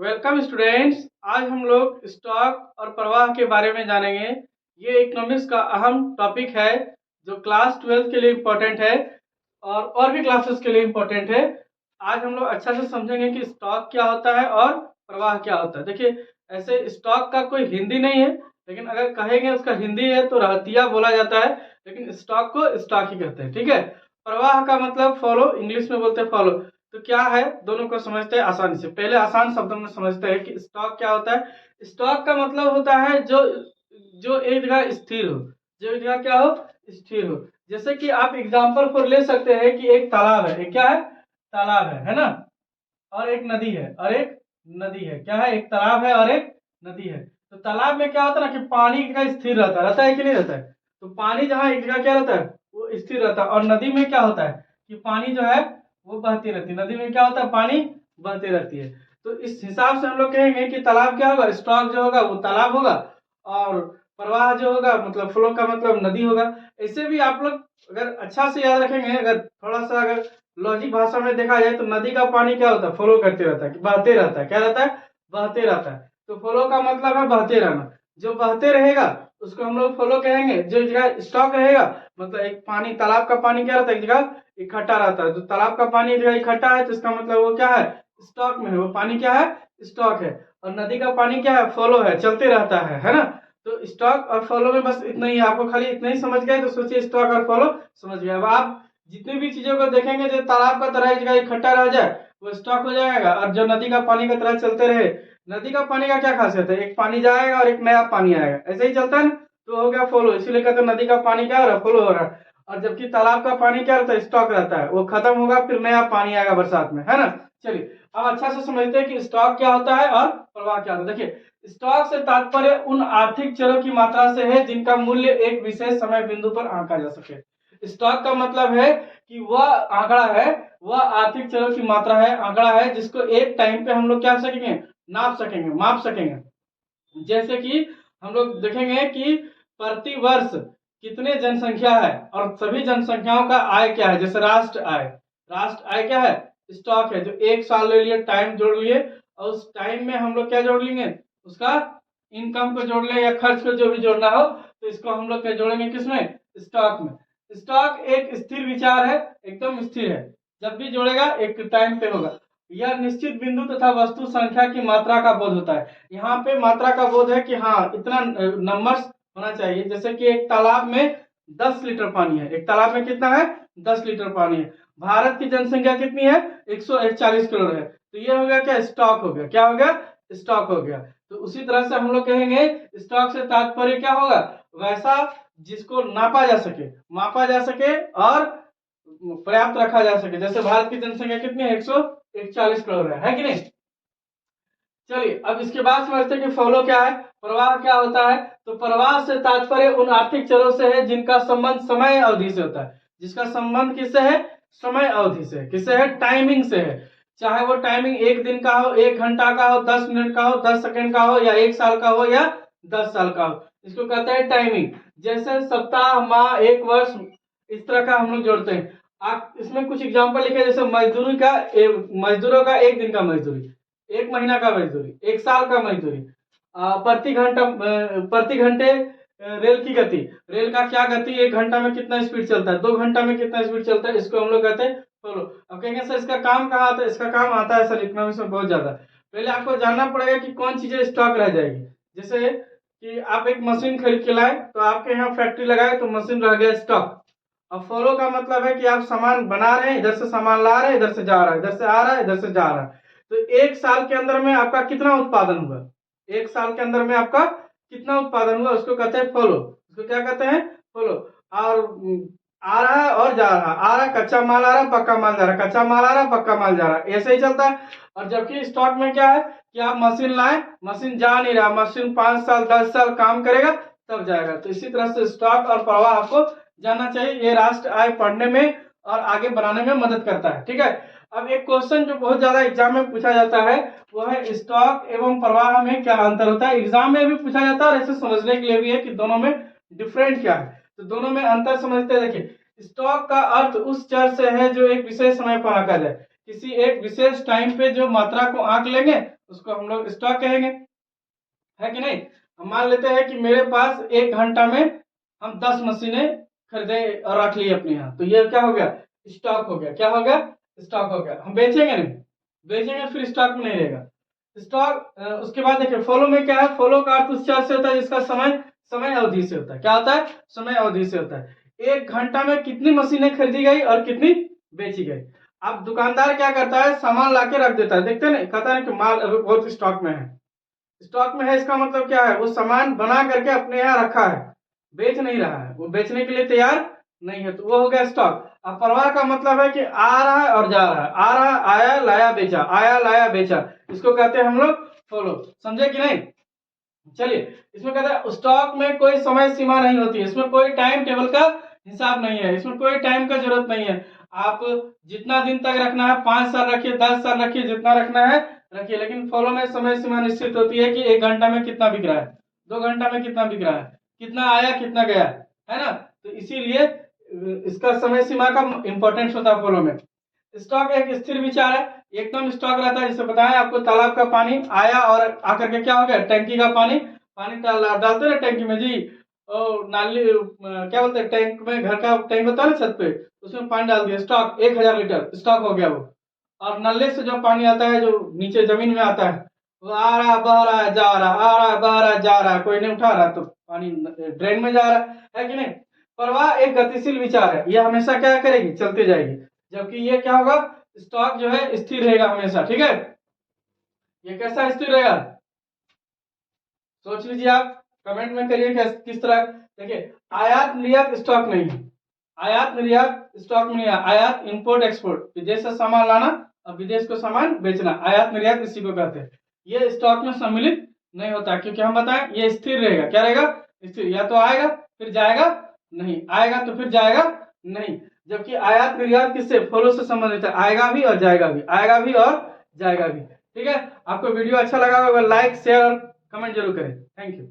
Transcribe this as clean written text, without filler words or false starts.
Welcome students. आज हम लोग स्टॉक और प्रवाह के बारे में जानेंगे। ये इकोनॉमिक्स का अहम टॉपिक है जो क्लास 12 के लिए इम्पोर्टेंट है और भी क्लासेस के लिए इम्पोर्टेंट है। आज हम लोग अच्छा से समझेंगे कि स्टॉक क्या होता है और प्रवाह क्या होता है। देखिए, ऐसे स्टॉक का कोई हिंदी नहीं है, लेकिन अगर कहेंगे उसका हिंदी है तो रहतिया बोला जाता है, लेकिन स्टॉक को स्टॉक ही कहते हैं। ठीक है। प्रवाह का मतलब फॉलो, इंग्लिश में बोलते हैं फॉलो। तो क्या है, दोनों को समझते हैं आसानी से। पहले आसान शब्दों में समझते हैं कि स्टॉक क्या होता है। स्टॉक का मतलब होता है जो जो एक जगह स्थिर हो, जो एक जगह क्या हो, स्थिर हो। जैसे कि आप एग्जांपल फॉर ले सकते हैं कि एक तालाब है। एक क्या है, तालाब है ना। और एक नदी है, और एक नदी है। क्या है, एक तालाब है और एक नदी है। तो तालाब में क्या होता है ना कि पानी का स्थिर रहता है कि नहीं रहता है। तो पानी जहाँ एक जगह क्या रहता है, वो स्थिर रहता है। और नदी में क्या होता है कि पानी जो है वो बहती रहती है। नदी में क्या होता है, पानी बहती रहती है। तो इस हिसाब से हम लोग कहेंगे कि तालाब क्या होगा, स्टॉक जो होगा वो तालाब होगा, और प्रवाह जो होगा मतलब फ्लो का मतलब नदी होगा। ऐसे भी आप लोग अगर अच्छा से याद रखेंगे, अगर थोड़ा सा अगर लॉजिक भाषा में देखा जाए तो नदी का पानी क्या होता है, फ्लो करते रहता है, बहते रहता है। क्या रहता है, बहते रहता है। तो फ्लो का मतलब है बहते रहना। जो बहते रहेगा उसको हम लोग फ्लो कहेंगे। जो जगह स्टॉक रहेगा मतलब एक पानी, तालाब का पानी क्या रहता है, एक जगह इकट्ठा रहता है। तो तालाब का पानी एक जगह इकट्ठा है तो इसका मतलब वो क्या है, स्टॉक में है। वो पानी क्या है, स्टॉक है। और नदी का पानी क्या है, फ्लो है, चलते रहता है ना। तो स्टॉक और फ्लो में बस इतना ही, आपको खाली इतना ही समझ गए तो सोचिए स्टॉक और फ्लो समझ गए। अब आप जितनी भी चीजों को देखेंगे जो तालाब का तरह एक जगह इकट्ठा रह जाए वो स्टॉक हो जाएगा, और जो नदी का पानी का तरह चलते रहे। नदी का पानी का क्या खासियत है, एक पानी जाएगा और एक नया पानी आएगा, ऐसे ही चलता है ना। तो हो गया फ्लो, इसीलिए कहते हैं नदी का पानी क्या हो रहा है, फ्लो हो रहा है। और जबकि तालाब का पानी क्या रहता है, स्टॉक रहता है, वो खत्म होगा फिर नया पानी आएगा बरसात में, है ना। चलिए अब अच्छा से समझते हैं कि स्टॉक क्या होता है और प्रवाह क्या होता है। देखिए, स्टॉक से तात्पर्य उन आर्थिक चरों की मात्रा से है जिनका मूल्य एक विशेष समय बिंदु पर आंका जा सके। स्टॉक का मतलब है कि वह आंकड़ा है, वह आर्थिक चरों की मात्रा है, आंकड़ा है जिसको एक टाइम पे हम लोग क्या सकेंगे, नाप सकेंगे, माप सकेंगे। जैसे कि हम लोग देखेंगे कि प्रति वर्ष कितने जनसंख्या है और सभी जनसंख्याओं का आय क्या है। जैसे राष्ट्र आय, राष्ट्र आय क्या है, स्टॉक है। जो एक साल ले लिए, टाइम जोड़ लिए, और उस टाइम में हम लोग क्या जोड़ लेंगे, उसका इनकम को जोड़ ले या खर्च को जो भी जोड़ना हो, तो इसको हम लोग क्या जोड़ेंगे, किसमें, स्टॉक में। स्टॉक एक स्थिर विचार है, एकदम स्थिर है। जब भी जोड़ेगा एक टाइम पे होगा। यह निश्चित बिंदु तथा वस्तु संख्या की मात्रा का बोध होता है। यहाँ पे मात्रा का बोध है कि हाँ इतना नंबर्स होना चाहिए। जैसे कि एक तालाब में 10 लीटर पानी है। एक तालाब में कितना है, 10 लीटर पानी है। भारत की जनसंख्या कितनी है, 141 करोड़ है। तो ये हो गया क्या, स्टॉक हो गया। क्या हो गया, स्टॉक हो गया। तो उसी तरह से हम लोग कहेंगे स्टॉक से तात्पर्य क्या होगा, वैसा जिसको नापा जा सके, मापा जा सके और पर्याप्त रखा जा सके। जैसे भारत की जनसंख्या कितनी है, 141 करोड़ है कि नहीं। चलिए अब इसके बाद समझते हैं कि फॉलो क्या है, प्रवाह क्या होता है। तो प्रवाह से तात्पर्य उन आर्थिक चरों से है जिनका संबंध समय अवधि से होता है। जिसका संबंध किससे है, समय अवधि से, किससे है, टाइमिंग से है। चाहे वो टाइमिंग एक दिन का हो, 1 घंटा का हो, 10 मिनट का हो, 10 सेकंड का हो, या 1 साल का हो, या 10 साल का हो, इसको कहते हैं टाइमिंग। जैसे सप्ताह, माह, एक वर्ष, इस तरह का हम लोग जोड़ते हैं। आप इसमें कुछ एग्जांपल लिखे, जैसे मजदूरी का, मजदूरों का एक दिन का मजदूरी, 1 महीना का मजदूरी, 1 साल का मजदूरी, प्रति घंटे रेल की गति, रेल का क्या गति, 1 घंटा में कितना स्पीड चलता है, 2 घंटा में कितना स्पीड चलता है, इसको हम लोग कहते हैं फॉलो। अब कहेंगे सर इसका काम कहाँ आता है, इसका काम आता है सर इकोनॉमिक्स में बहुत ज्यादा। पहले आपको जानना पड़ेगा कि कौन चीजें स्टॉक रह जाएगी। जैसे कि आप एक मशीन खरीद के लाए, तो आपके यहाँ फैक्ट्री लगाए तो मशीन रह गया स्टॉक। अब फॉलो का मतलब है कि आप सामान बना रहे हैं, इधर से सामान ला रहे हैं, इधर से जा रहा है, इधर से आ रहा है, इधर से जा रहा है। तो 1 साल के अंदर में आपका कितना उत्पादन हुआ, 1 साल के अंदर में आपका कितना उत्पादन हुआ, उसको कहते हैं फॉलो। उसको क्या कहते हैं, फॉलो। और आ रहा है और जा रहा है, आ रहा है कच्चा माल, आ रहा है पक्का माल जा रहा है, कच्चा माल आ रहा है पक्का माल जा रहा है, ऐसे ही चलता है। और जबकि स्टॉक में क्या है कि आप मशीन लाए, मशीन जा नहीं रहा, मशीन 5 साल 10 साल काम करेगा तब जाएगा। तो इसी तरह से स्टॉक और प्रवाह आपको जानना चाहिए। ये राष्ट्र आय पढ़ने में और आगे बढ़ाने में मदद करता है। ठीक है। अब एक क्वेश्चन जो बहुत ज्यादा एग्जाम में पूछा जाता है वो है स्टॉक एवं प्रवाह में क्या अंतर होता है। एग्जाम में भी पूछा जाता है और ऐसे समझने के लिए भी है कि दोनों में डिफरेंट क्या है। तो दोनों में अंतर समझते हैं। देखिए, स्टॉक का अर्थ उस चर से है जो एक विशेष समय पर आंका जाए। किसी एक विशेष टाइम पे जो मात्रा को आंक लेंगे उसको हम लोग स्टॉक कहेंगे, है कि नहीं। हम मान लेते हैं कि मेरे पास 1 घंटा में हम 10 मशीनें खरीदे और रख ली अपने यहाँ, तो ये क्या हो गया, स्टॉक हो गया। क्या हो गया, स्टॉक हो गया। हम बेचेंगे नहीं, बेचेंगे फिर स्टॉक में नहीं रहेगा स्टॉक। उसके बाद देखिए फॉलो में क्या है, फॉलो का अर्थ उस चर से होता है जिसका समय अवधि से होता है। क्या होता है, समय अवधि से होता है। 1 घंटा में कितनी मशीनें खरीदी गई और कितनी बेची गई। अब दुकानदार क्या करता है, सामान ला के रख देता है, देखते हैं कहता है कि माल अभी बहुत स्टॉक में है। स्टॉक में है इसका मतलब क्या है, वो सामान बना करके अपने यहाँ रखा है, बेच नहीं रहा है, वो बेचने के लिए तैयार नहीं है, तो वो हो गया स्टॉक। अब प्रवाह का मतलब है कि आ रहा है और जा रहा है, आ रहा, आया लाया बेचा, आया लाया बेचा, इसको कहते हैं हम लोग फॉलो। समझे कि नहीं। चलिए इसमें कहते हैं स्टॉक में कोई समय सीमा नहीं होती है, इसमें कोई टाइम टेबल का हिसाब नहीं है, इसमें कोई टाइम का जरूरत नहीं है। आप जितना दिन तक रखना है, 5 साल रखिए, 10 साल रखिए, जितना रखना है रखिए, लेकिन फॉलो में समय सीमा निश्चित होती है कि 1 घंटा में कितना बिक रहा है, 2 घंटा में कितना बिक रहा है, कितना आया कितना गया, है ना। तो इसीलिए इसका समय सीमा का इंपॉर्टेंस होता है फॉलो में। स्टॉक एक स्थिर विचार है, एकदम स्टॉक रहता है। जैसे बताएं आपको, तालाब का पानी आया और आकर के क्या हो गया, टैंकी का पानी डालते ना टैंकी में जी, और नाली क्या बोलते हैं, टैंक में, घर का टैंक होता है ना छत पे, उसमें पानी डाल दिया, स्टॉक 1000 लीटर स्टॉक हो गया वो। और नल्ले से जो पानी आता है जो नीचे जमीन में आता है, वो आ रहा बह रहा है जा रहा, आ रहा बह रहा जा रहा, कोई नहीं उठा रहा, तो पानी ड्रेन में जा रहा है कि नहीं। प्रवाह एक गतिशील विचार है, ये हमेशा क्या करेगी, चलती जाएगी, जबकि ये क्या होगा, स्टॉक जो है स्थिर रहेगा हमेशा। ठीक है, ये कैसा स्थिर रहेगा, सोच लीजिए आप, कमेंट में करिए किस तरह। देखिए आयात निर्यात स्टॉक नहीं है, आयात निर्यात स्टॉक में नहीं है। आयात इंपोर्ट एक्सपोर्ट, विदेश से सामान लाना और विदेश को सामान बेचना, आयात निर्यात इसी को कहते हैं। ये स्टॉक में सम्मिलित नहीं होता, क्योंकि हम बताएं ये स्थिर रहेगा। क्या रहेगा, स्थिर, या तो आएगा फिर जाएगा, नहीं आएगा तो फिर जाएगा नहीं। जबकि आयात निर्यात किससे, फॉलो से संबंधित है, आएगा भी और जाएगा भी, आएगा भी और जाएगा भी। ठीक है, आपको वीडियो अच्छा लगा होगा, लाइक शेयर और कमेंट जरूर करें। Thank you.